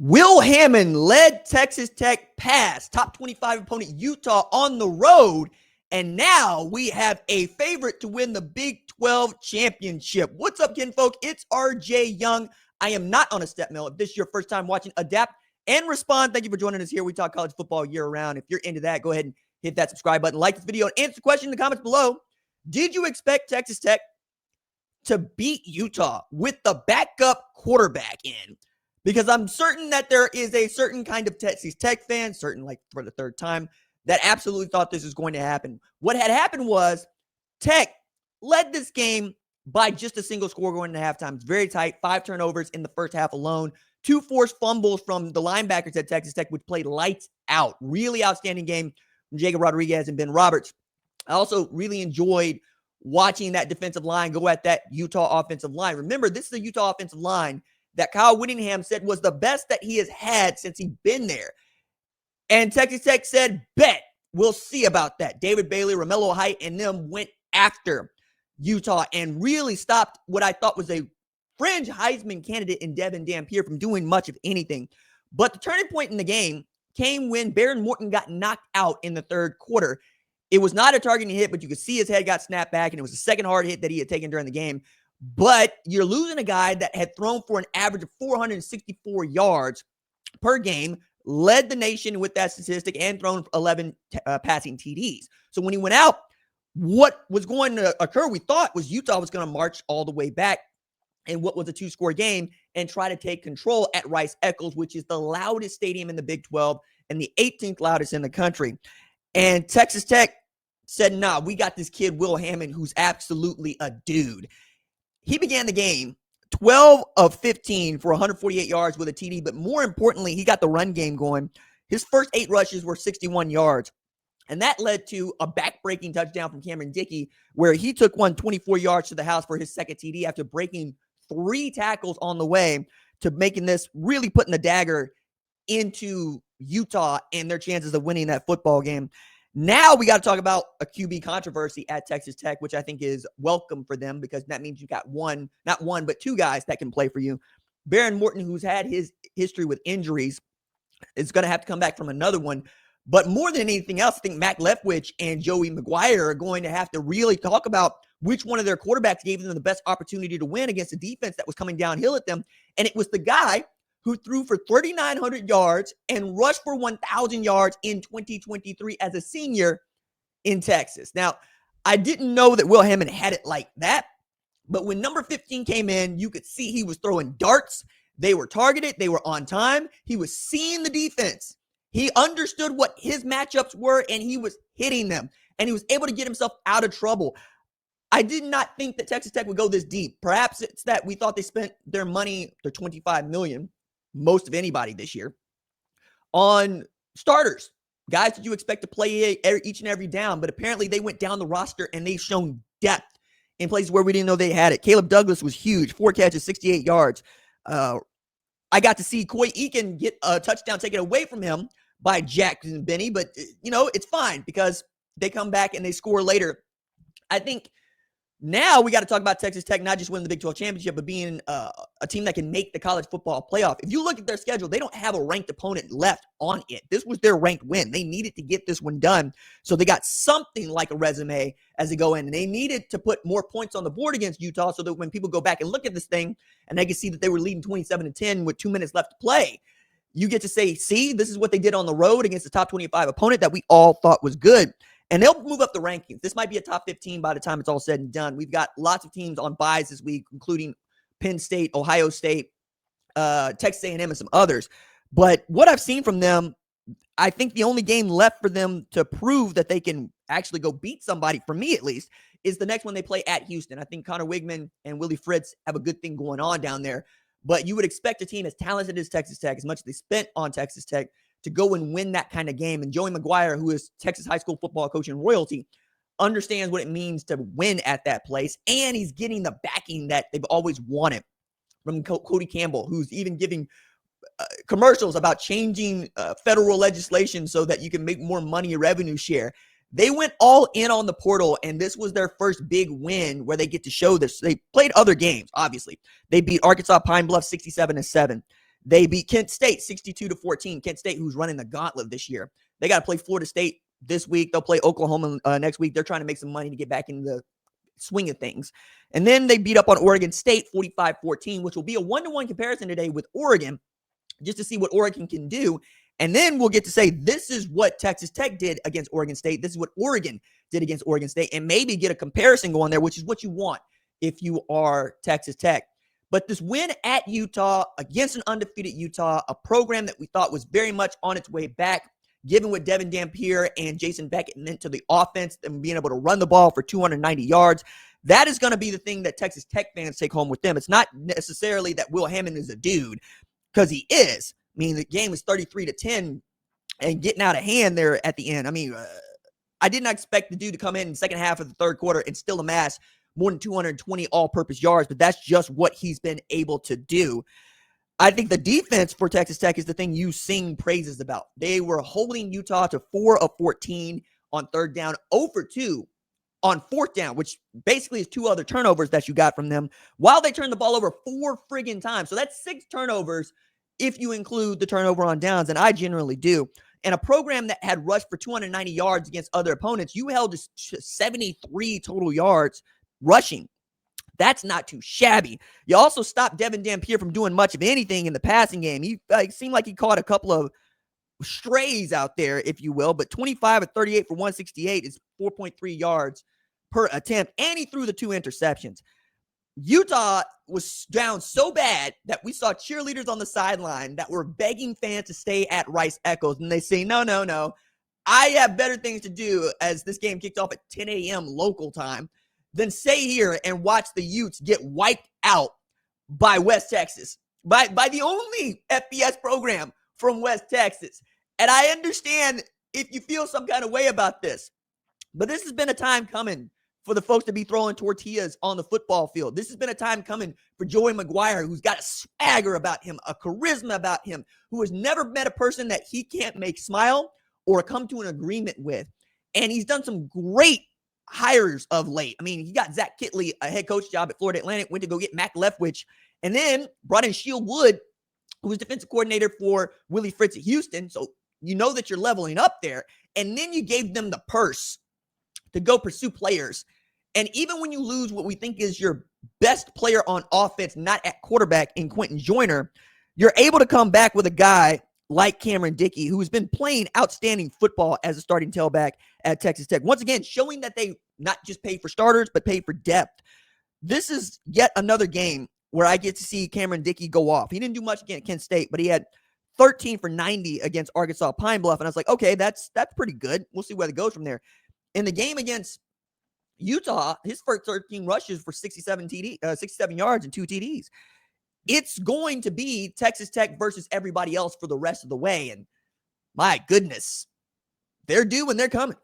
Will Hammond led Texas Tech past top 25 opponent Utah on the road, and now we have a favorite to win the Big 12 championship. What's up, kinfolk? It's RJ Young. I am not on a step mill. If this is your first time watching, adapt and respond. Thank you for joining us here. We talk college football year-round. If you're into that, go ahead and hit that subscribe button, like this video, and answer the question in the comments below. Did you expect Texas Tech to beat Utah with the backup quarterback in? Because I'm certain that there is a certain kind of Texas Tech fan, certain like for the third time, that absolutely thought this was going to happen. What had happened was Tech led this game by just a single score going into halftime. It's very tight. 5 turnovers in the first half alone. 2 forced fumbles from the linebackers at Texas Tech, which played lights out. Really outstanding game from Jacob Rodriguez and Ben Roberts. I also really enjoyed watching that defensive line go at that Utah offensive line. Remember, this is a Utah offensive line that Kyle Whittingham said was the best that he has had since he's been there. And Texas Tech said, bet. We'll see about that. David Bailey, Romello Height, and them went after Utah and really stopped what I thought was a fringe Heisman candidate in Devin Dampier from doing much of anything. But the turning point in the game came when Behren Morton got knocked out in the third quarter. It was not a targeting hit, but you could see his head got snapped back, and it was the second hard hit that he had taken during the game. But you're losing a guy that had thrown for an average of 464 yards per game, led the nation with that statistic, and thrown 11 passing TDs. So when he went out, what was going to occur, we thought, was Utah was going to march all the way back in what was a 2-score game and try to take control at Rice-Eccles, which is the loudest stadium in the Big 12 and the 18th loudest in the country. And Texas Tech said, nah, we got this kid, Will Hammond, who's absolutely a dude. He began the game 12 of 15 for 148 yards with a TD, but more importantly, he got the run game going. His first 8 rushes were 61 yards, and that led to a back-breaking touchdown from Cameron Dickey, where he took 24 yards to the house for his second TD after breaking 3 tackles on the way to making this, really putting the dagger into Utah and their chances of winning that football game. Now we got to talk about a QB controversy at Texas Tech, which I think is welcome for them because that means you got not one, but 2 guys that can play for you. Behren Morton, who's had his history with injuries, is going to have to come back from another one. But more than anything else, I think Mac Leftwich and Joey McGuire are going to have to really talk about which one of their quarterbacks gave them the best opportunity to win against a defense that was coming downhill at them. And it was the guy who threw for 3,900 yards and rushed for 1,000 yards in 2023 as a senior in Texas. Now, I didn't know that Will Hammond had it like that, but when number 15 came in, you could see he was throwing darts. They were targeted. They were on time. He was seeing the defense. He understood what his matchups were, and he was hitting them, and he was able to get himself out of trouble. I did not think that Texas Tech would go this deep. Perhaps it's that we thought they spent their money, their $25 million, most of anybody this year, on starters, guys that you expect to play each and every down. But apparently they went down the roster and they've shown depth in places where we didn't know they had it. Caleb Douglas was huge, 4 catches, 68 yards. I got to see Coy Eakin get a touchdown taken away from him by Jackson Benny, but it's fine because they come back and they score later. I think now we got to talk about Texas Tech not just winning the Big 12 championship, but being a team that can make the college football playoff. If you look at their schedule, they don't have a ranked opponent left on it. This was their ranked win. They needed to get this one done. So they got something like a resume as they go in. And they needed to put more points on the board against Utah so that when people go back and look at this thing and they can see that they were leading 27-10 with 2 minutes left to play, you get to say, see, this is what they did on the road against a top 25 opponent that we all thought was good. And they'll move up the rankings. This might be a top 15 by the time it's all said and done. We've got lots of teams on byes this week, including Penn State, Ohio State, Texas A&M, and some others. But what I've seen from them, I think the only game left for them to prove that they can actually go beat somebody, for me at least, is the next one they play at Houston. I think Connor Wigman and Willie Fritz have a good thing going on down there. But you would expect a team as talented as Texas Tech, as much as they spent on Texas Tech, to go and win that kind of game. And Joey McGuire, who is Texas high school football coach and royalty, understands what it means to win at that place. And he's getting the backing that they've always wanted from Cody Campbell, who's even giving commercials about changing federal legislation so that you can make more money in revenue share. They went all in on the portal, and this was their first big win where they get to show this. They played other games, obviously. They beat Arkansas Pine Bluff 67-7. They beat Kent State 62-14. Kent State, who's running the gauntlet this year. They got to play Florida State this week. They'll play Oklahoma next week. They're trying to make some money to get back into the swing of things. And then they beat up on Oregon State 45-14, which will be a 1-to-1 comparison today with Oregon, just to see what Oregon can do. And then we'll get to say, this is what Texas Tech did against Oregon State. This is what Oregon did against Oregon State, and maybe get a comparison going there, which is what you want if you are Texas Tech. But this win at Utah against an undefeated Utah, a program that we thought was very much on its way back, given what Devin Dampier and Jason Beckett meant to the offense and being able to run the ball for 290 yards, that is going to be the thing that Texas Tech fans take home with them. It's not necessarily that Will Hammond is a dude, because he is. I mean, the game was 33-10 and getting out of hand there at the end. I mean, I did not expect the dude to come in the second half of the third quarter and still amass more than 220 all-purpose yards, but that's just what he's been able to do. I think the defense for Texas Tech is the thing you sing praises about. They were holding Utah to 4 of 14 on third down, 0 for 2 on fourth down, which basically is 2 other turnovers that you got from them, while they turned the ball over 4 friggin' times. So that's 6 turnovers if you include the turnover on downs, and I generally do. And a program that had rushed for 290 yards against other opponents, you held to 73 total yards rushing. That's not too shabby. You also stopped Devin Dampier from doing much of anything in the passing game. He seemed like he caught a couple of strays out there, if you will, but 25 of 38 for 168 is 4.3 yards per attempt, and he threw the 2 interceptions. Utah was down so bad that we saw cheerleaders on the sideline that were begging fans to stay at Rice Echoes, and they say, no, I have better things to do, as this game kicked off at 10 a.m. local time, than stay here and watch the Utes get wiped out by West Texas, by the only FBS program from West Texas. And I understand if you feel some kind of way about this, but this has been a time coming for the folks to be throwing tortillas on the football field. This has been a time coming for Joey McGuire, who's got a swagger about him, a charisma about him, who has never met a person that he can't make smile or come to an agreement with. And he's done some great hires of late. I mean, he got Zach Kitley a head coach job at Florida Atlantic, went to go get Mac Leftwich, and then brought in Shield Wood, who was defensive coordinator for Willie Fritz at Houston. So you know that you're leveling up there. And then you gave them the purse to go pursue players. And even when you lose what we think is your best player on offense, not at quarterback, in Quentin Joyner, you're able to come back with a guy like Cameron Dickey, who has been playing outstanding football as a starting tailback at Texas Tech. Once again, showing that they not just pay for starters, but pay for depth. This is yet another game where I get to see Cameron Dickey go off. He didn't do much against Kent State, but he had 13 for 90 against Arkansas Pine Bluff. And I was like, okay, that's pretty good. We'll see where it goes from there. In the game against Utah, his first 13 rushes for 67 yards and 2 TDs. It's going to be Texas Tech versus everybody else for the rest of the way. And my goodness, they're due and they're coming.